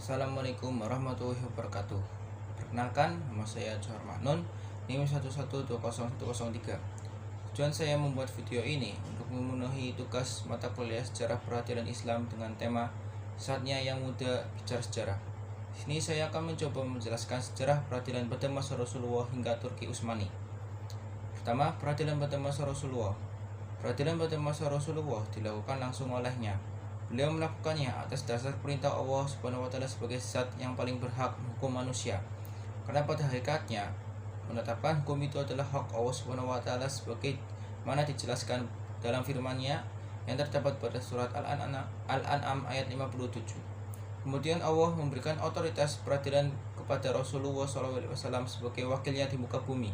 Assalamualaikum warahmatullahi wabarakatuh. Perkenalkan, nama saya Johar Mahnun, NIM 11201003. Tujuan saya membuat video ini untuk memenuhi tugas mata kuliah Sejarah Peradilan Islam dengan tema Saatnya yang Muda Bicara Sejarah. Di sini saya akan mencoba menjelaskan sejarah peradilan pada masa Rasulullah hingga Turki Utsmani. Pertama, peradilan pada masa Rasulullah. Peradilan pada masa Rasulullah dilakukan langsung olehnya. Beliau melakukannya atas dasar perintah Allah Subhanahu wa taala sebagai zat yang paling berhak menghukum manusia. Karena pada hakikatnya menetapkan hukum itu adalah hak Allah Subhanahu wa taala sebagai mana dijelaskan dalam firman-Nya yang terdapat pada surat Al-An'am ayat 57. Kemudian Allah memberikan otoritas peradilan kepada Rasulullah SAW sebagai wakilnya di muka bumi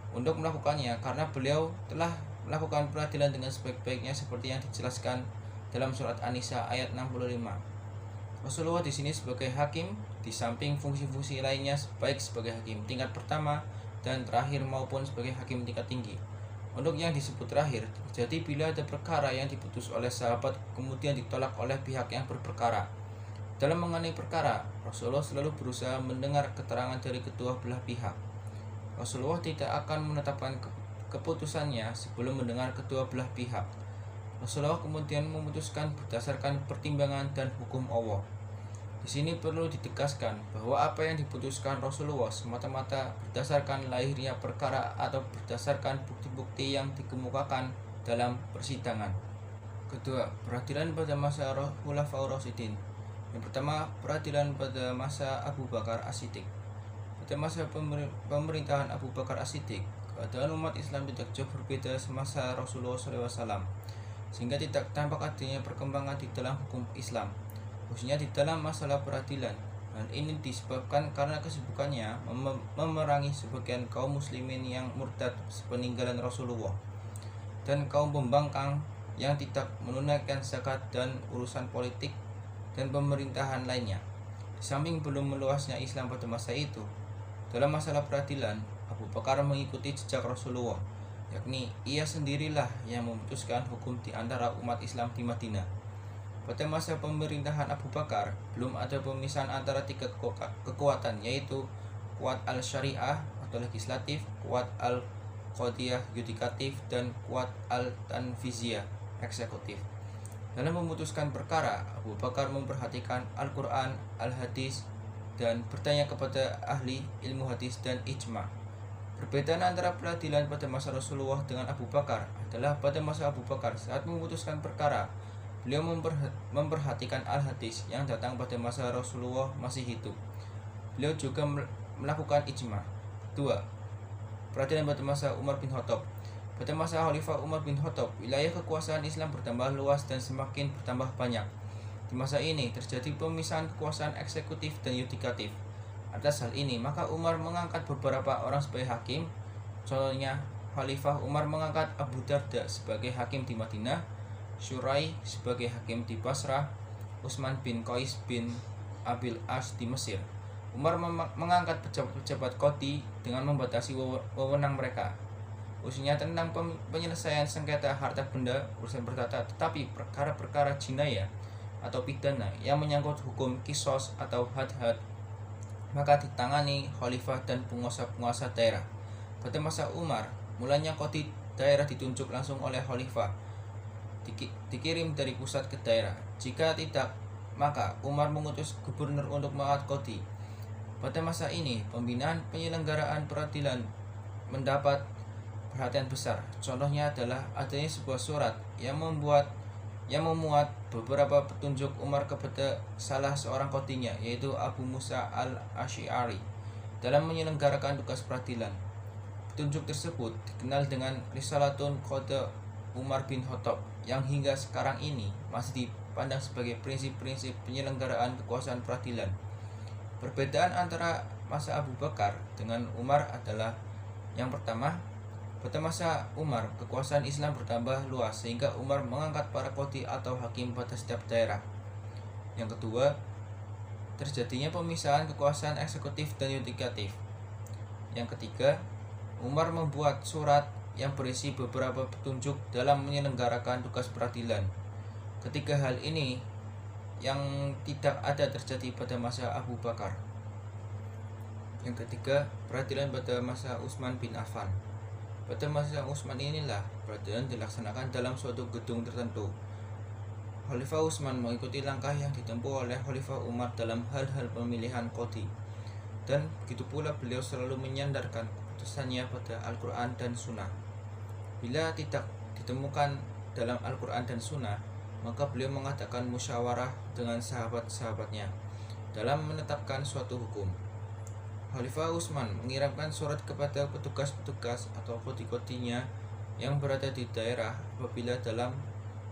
untuk melakukannya karena beliau telah melakukan peradilan dengan sebaik-baiknya seperti yang dijelaskan dalam surat An-Nisa ayat 65. Rasulullah di sini sebagai hakim di samping fungsi-fungsi lainnya baik sebagai hakim tingkat pertama dan terakhir maupun sebagai hakim tingkat tinggi. Untuk yang disebut terakhir, jadi bila ada perkara yang diputus oleh sahabat kemudian ditolak oleh pihak yang berperkara. Dalam mengenai perkara, Rasulullah selalu berusaha mendengar keterangan dari kedua belah pihak. Rasulullah tidak akan menetapkan keputusannya sebelum mendengar kedua belah pihak. Rasulullah kemudian memutuskan berdasarkan pertimbangan dan hukum Allah. Di sini perlu ditegaskan bahwa apa yang diputuskan Rasulullah semata-mata berdasarkan lahirnya perkara atau berdasarkan bukti-bukti yang dikemukakan dalam persidangan. Kedua, peradilan pada masa Khulafaur Rasyidin. Yang pertama, peradilan pada masa Abu Bakar As-Siddiq. Pada masa pemerintahan Abu Bakar As-Siddiq, keadaan umat Islam tidak jauh berbeda semasa Rasulullah SAW, sehingga tidak tampak adanya perkembangan di dalam hukum Islam, khususnya di dalam masalah peradilan. Dan ini disebabkan karena kesibukannya memerangi sebagian kaum muslimin yang murtad sepeninggalan Rasulullah dan kaum pembangkang yang tidak menunaikan zakat dan urusan politik dan pemerintahan lainnya. Di samping belum meluasnya Islam pada masa itu, dalam masalah peradilan, Abu Bakar mengikuti jejak Rasulullah, yakni ia sendirilah yang memutuskan hukum di antara umat Islam di Madinah. Pada masa pemerintahan Abu Bakar, belum ada pemisahan antara tiga kekuatan, yaitu kuat al-syariah atau legislatif, kuat al-qadiyah yudikatif, dan kuat al-tanfiziyah eksekutif. Dalam memutuskan perkara, Abu Bakar memperhatikan Al-Quran, Al-Hadis, dan bertanya kepada ahli ilmu hadis dan ijma'. Perbedaan antara peradilan pada masa Rasulullah dengan Abu Bakar adalah pada masa Abu Bakar saat memutuskan perkara, beliau memperhatikan al-hadis yang datang pada masa Rasulullah masih hidup. Beliau juga melakukan ijma'. Kedua, peradilan pada masa Umar bin Khattab. Pada masa Khalifah Umar bin Khattab, wilayah kekuasaan Islam bertambah luas dan semakin bertambah banyak. Di masa ini terjadi pemisahan kekuasaan eksekutif dan yudikatif. Atas hal ini, maka Umar mengangkat beberapa orang sebagai hakim. Contohnya, Khalifah Umar mengangkat Abu Darda sebagai hakim di Madinah, Syurai sebagai hakim di Basrah, Utsman bin Qais bin Abil As di Mesir. Umar mengangkat pejabat-pejabat qadhi dengan membatasi wewenang mereka, khususnya tentang penyelesaian sengketa harta benda, urusan perdata, tetapi perkara-perkara jinayah atau pidana yang menyangkut hukum kisos atau had-had maka ditangani khalifah dan penguasa-penguasa daerah. Pada masa Umar, mulanya qadhi daerah ditunjuk langsung oleh khalifah, dikirim dari pusat ke daerah. Jika tidak, maka Umar mengutus gubernur untuk mengangkat qadhi. Pada masa ini, pembinaan penyelenggaraan peradilan mendapat perhatian besar. Contohnya adalah adanya sebuah surat yang memuat beberapa petunjuk Umar kepada salah seorang qadhinya, yaitu Abu Musa al-Asy'ari, dalam menyelenggarakan tugas peradilan. Petunjuk tersebut dikenal dengan Risalatun Qadha Umar bin Khattab, yang hingga sekarang ini masih dipandang sebagai prinsip-prinsip penyelenggaraan kekuasaan peradilan. Perbedaan antara masa Abu Bakar dengan Umar adalah yang pertama, pada masa Umar, kekuasaan Islam bertambah luas sehingga Umar mengangkat para qadhi atau hakim pada setiap daerah. Yang kedua, terjadinya pemisahan kekuasaan eksekutif dan yudikatif. Yang ketiga, Umar membuat surat yang berisi beberapa petunjuk dalam menyelenggarakan tugas peradilan. Ketiga hal ini yang tidak ada terjadi pada masa Abu Bakar. Yang ketiga, peradilan pada masa Utsman bin Affan. Pada masa Utsman inilah peradilan dilaksanakan dalam suatu gedung tertentu. Khalifah Utsman mengikuti langkah yang ditempuh oleh Khalifah Umar dalam hal-hal pemilihan qadhi. Dan begitu pula beliau selalu menyandarkan keputusannya pada Al-Quran dan Sunnah. Bila tidak ditemukan dalam Al-Quran dan Sunnah, maka beliau mengadakan musyawarah dengan sahabat-sahabatnya dalam menetapkan suatu hukum. Khalifah Utsman mengirimkan surat kepada petugas-petugas atau qadhi-qadhinya yang berada di daerah apabila dalam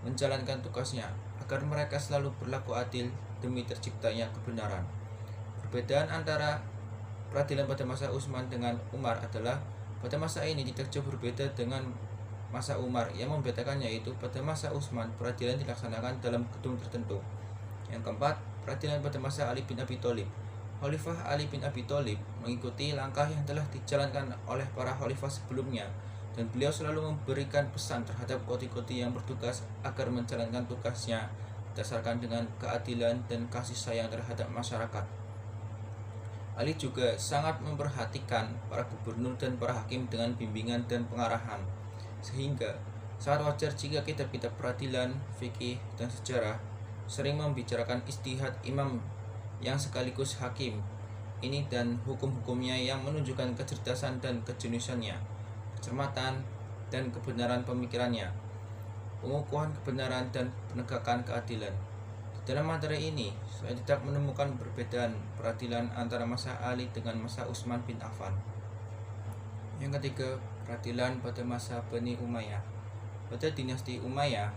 menjalankan tugasnya, agar mereka selalu berlaku adil demi terciptanya kebenaran. Perbedaan antara peradilan pada masa Utsman dengan Umar adalah pada masa ini tidak jauh berbeda dengan masa Umar. Yang membedakannya yaitu pada masa Utsman peradilan dilaksanakan dalam gedung tertentu. Yang keempat, peradilan pada masa Ali bin Abi Thalib. Khalifah Ali bin Abi Thalib mengikuti langkah yang telah dijalankan oleh para khalifah sebelumnya, dan beliau selalu memberikan pesan terhadap qadhi-qadhi yang bertugas agar menjalankan tugasnya berdasarkan dengan keadilan dan kasih sayang terhadap masyarakat. Ali juga sangat memperhatikan para gubernur dan para hakim dengan bimbingan dan pengarahan, sehingga sangat wajar jika kitab-kitab peradilan, fikih, dan sejarah sering membicarakan istihad imam yang sekaligus hakim ini dan hukum-hukumnya yang menunjukkan kecerdasan dan kejeniusannya, kecermatan dan kebenaran pemikirannya, pengukuhan kebenaran dan penegakan keadilan. Dalam materi ini, saya tidak menemukan perbedaan peradilan antara masa Ali dengan masa Utsman bin Affan. Yang ketiga, peradilan pada masa Bani Umayyah. Pada dinasti Umayyah,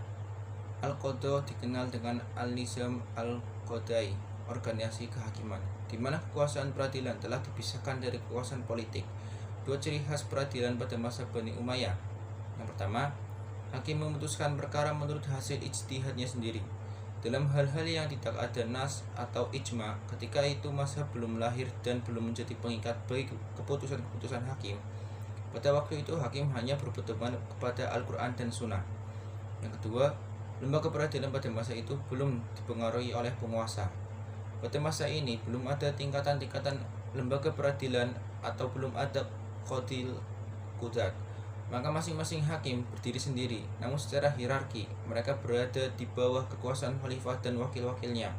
Al-Qadha dikenal dengan Al-Nizam Al-Qadai, organisasi kehakiman, di mana kekuasaan peradilan telah dipisahkan dari kekuasaan politik. Dua ciri khas peradilan pada masa Bani Umayyah. Yang pertama, hakim memutuskan perkara menurut hasil ijtihadnya sendiri dalam hal-hal yang tidak ada nas atau ijma. Ketika itu mazhab belum lahir dan belum menjadi pengikat bagi keputusan-keputusan hakim. Pada waktu itu hakim hanya berpedoman kepada Al-Quran dan Sunnah. Yang kedua, lembaga peradilan pada masa itu belum dipengaruhi oleh penguasa. Pada masa ini belum ada tingkatan-tingkatan lembaga peradilan atau belum ada qadhil qudat. Maka masing-masing hakim berdiri sendiri, namun secara hierarki mereka berada di bawah kekuasaan khalifah dan wakil-wakilnya.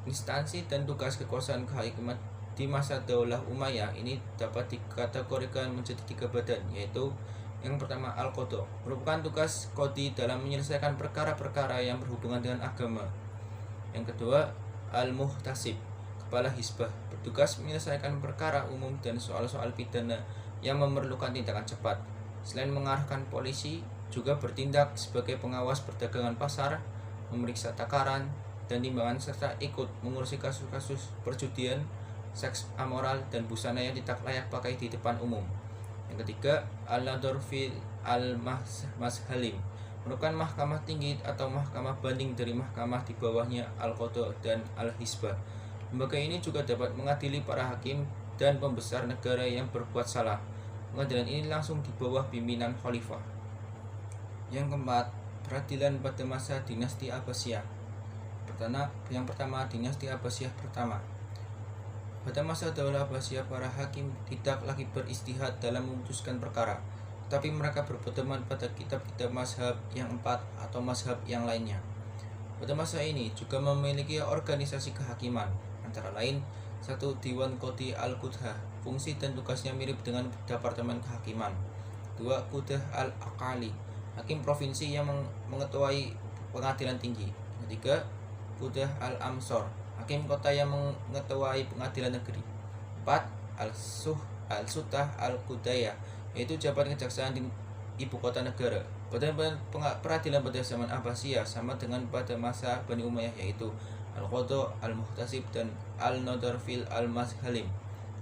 Instansi dan tugas kekuasaan kehakiman di masa Daulah Umayyah ini dapat dikategorikan menjadi 3 badan, yaitu yang pertama Al-Qadha, merupakan tugas qadhi dalam menyelesaikan perkara-perkara yang berhubungan dengan agama. Yang kedua Al-Muhtasib, kepala Hizbah, bertugas menyelesaikan perkara umum dan soal-soal pidana yang memerlukan tindakan cepat. Selain mengarahkan polisi, juga bertindak sebagai pengawas perdagangan pasar, memeriksa takaran dan timbangan, serta ikut mengurusi kasus-kasus perjudian, seks amoral, dan busana yang tidak layak pakai di depan umum. Yang ketiga, Al-Nadhar fil Al-Mazhalim, merupakan mahkamah tinggi atau mahkamah banding dari mahkamah di bawahnya Al-Qadha dan Al-Hizbah. Lembaga ini juga dapat mengadili para hakim dan pembesar negara yang berbuat salah. Pengadilan ini langsung di bawah pimpinan khalifah. Yang keempat, peradilan pada masa dinasti Abbasiyah. Yang pertama, dinasti Abbasiyah pertama. Pada masa Daulah Abbasiyah, para hakim tidak lagi beristihad dalam memutuskan perkara, tapi mereka berpedoman pada kitab-kitab mazhab yang 4 atau mazhab yang lainnya. Pada masa ini juga memiliki organisasi kehakiman, antara lain 1. Diwan Qadhi Al-Qudhah, fungsi dan tugasnya mirip dengan Departemen Kehakiman. 2. Qudah Al-Aqali, hakim provinsi yang mengetuai pengadilan tinggi. 3. Qudah Al-Amsor, hakim kota yang mengetuai pengadilan negeri. 4. Al-Sutah Al-Qudayah, yaitu jabatan kejaksaan di ibu kota negara. Badan peradilan pada zaman Abbasiyah sama dengan pada masa Bani Umayyah, yaitu Al-Qadha, Al-Muhtasib, dan Al-Nadhar fil Al-Mazhalim.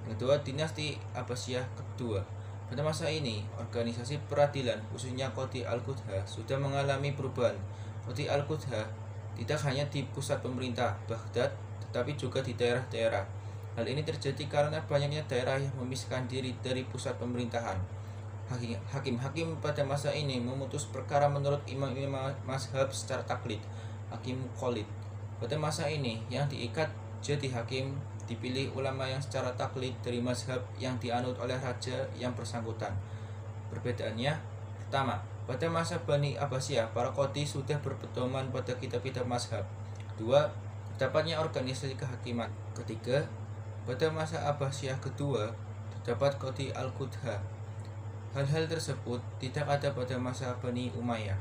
Yang kedua, dinasti Abbasiyah kedua. Pada masa ini, organisasi peradilan khususnya Qadhi Al-Qudhah sudah mengalami perubahan. Qadhi Al-Qudhah tidak hanya di pusat pemerintah Baghdad, tetapi juga di daerah-daerah. Hal ini terjadi karena banyaknya daerah yang memisahkan diri dari pusat pemerintahan. Hakim-hakim pada masa ini memutus perkara menurut imam-imam mazhab secara taklid, hakim muqallid. Pada masa ini yang diikat jadi hakim dipilih ulama yang secara taklid dari mazhab yang dianut oleh raja yang bersangkutan. Perbedaannya, pertama, pada masa Bani Abbasiyah, para qadhi sudah berpedoman pada kitab-kitab mazhab. Kedua, terdapatnya organisasi kehakiman. Ketiga, pada masa Abbasiyah kedua, terdapat qadhi al-Qudha. Hal-hal tersebut tidak ada pada masa Bani Umayyah.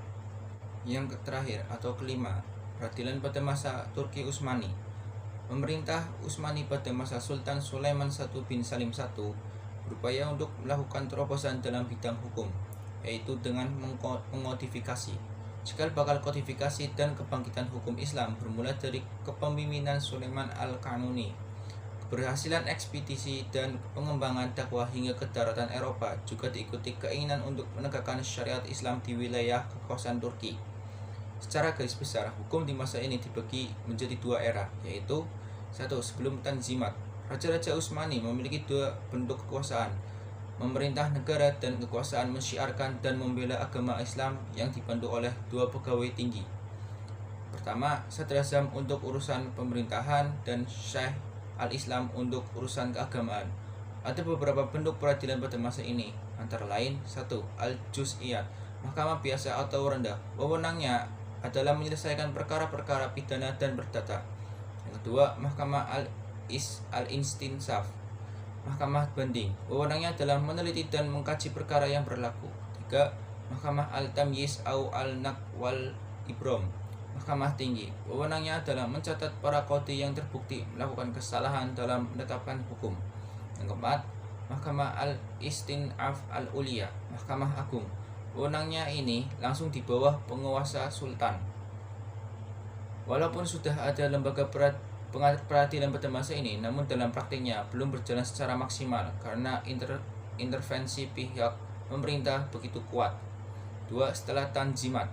Yang terakhir atau kelima, peradilan pada masa Turki Utsmani. Pemerintah Utsmani pada masa Sultan Sulaiman I bin Salim I berupaya untuk melakukan terobosan dalam bidang hukum, yaitu dengan mengkodifikasi. Cikal bakal kodifikasi dan kebangkitan hukum Islam bermula dari kepemimpinan Sulaiman Al-Kanuni. Keberhasilan ekspedisi dan pengembangan dakwah hingga ke daratan Eropa juga diikuti keinginan untuk menegakkan syariat Islam di wilayah kekuasaan Turki. Secara garis besar, hukum di masa ini dibagi menjadi dua era, yaitu 1. Sebelum Tanzimat, Raja-Raja Utsmani memiliki dua bentuk kekuasaan, memerintah negara dan kekuasaan mensyiarkan dan membela agama Islam yang dibantu oleh dua pegawai tinggi. Pertama, Sadrazam untuk urusan pemerintahan dan Syekh al-Islam untuk urusan keagamaan. Ada beberapa bentuk peradilan pada masa ini, antara lain 1. Al-Juz'iyat, mahkamah biasa atau rendah. Wewenangnya adalah menyelesaikan perkara-perkara pidana dan perdata. Yang kedua, mahkamah al-Istinsaf, mahkamah banding. Wewenangnya adalah meneliti dan mengkaji perkara yang berlaku. 3. Mahkamah al-Tamyiz atau al-Naqd wal Ibram, mahkamah tinggi. Wewenangnya adalah mencatat para qadhi yang terbukti melakukan kesalahan dalam menetapkan hukum. Yang keempat, mahkamah al-Istinaf al-Ulia, mahkamah agung. Wewenangnya ini langsung di bawah penguasa sultan. Walaupun sudah ada lembaga peradilan pada masa ini, namun dalam praktiknya belum berjalan secara maksimal karena intervensi pihak pemerintah begitu kuat. 2. Setelah Tanzimat,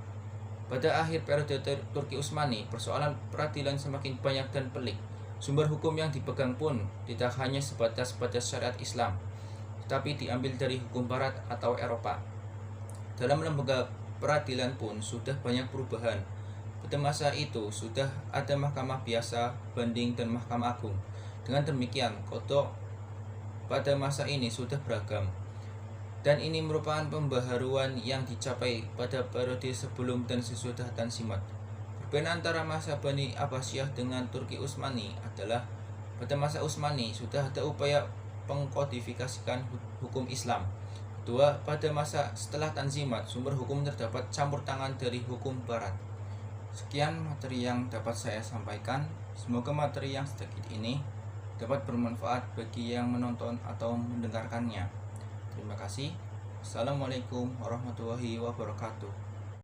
pada akhir periode Turki Utsmani, persoalan peradilan semakin banyak dan pelik. Sumber hukum yang dipegang pun tidak hanya sebatas syariat Islam, tetapi diambil dari hukum Barat atau Eropa. Dalam lembaga peradilan pun sudah banyak perubahan. Pada masa itu sudah ada mahkamah biasa, banding, dan mahkamah agung. Dengan demikian, kodok pada masa ini sudah beragam. Dan ini merupakan pembaharuan yang dicapai pada periode sebelum dan sesudah Tanzimat. Perbedaan antara masa Bani Abbasiyah dengan Turki Utsmani adalah pada masa Utsmani sudah ada upaya pengkodifikasikan hukum Islam. Kedua, pada masa setelah Tanzimat, sumber hukum terdapat campur tangan dari hukum Barat. Sekian materi yang dapat saya sampaikan. Semoga materi yang sedikit ini dapat bermanfaat bagi yang menonton atau mendengarkannya. Terima kasih. Assalamualaikum warahmatullahi wabarakatuh.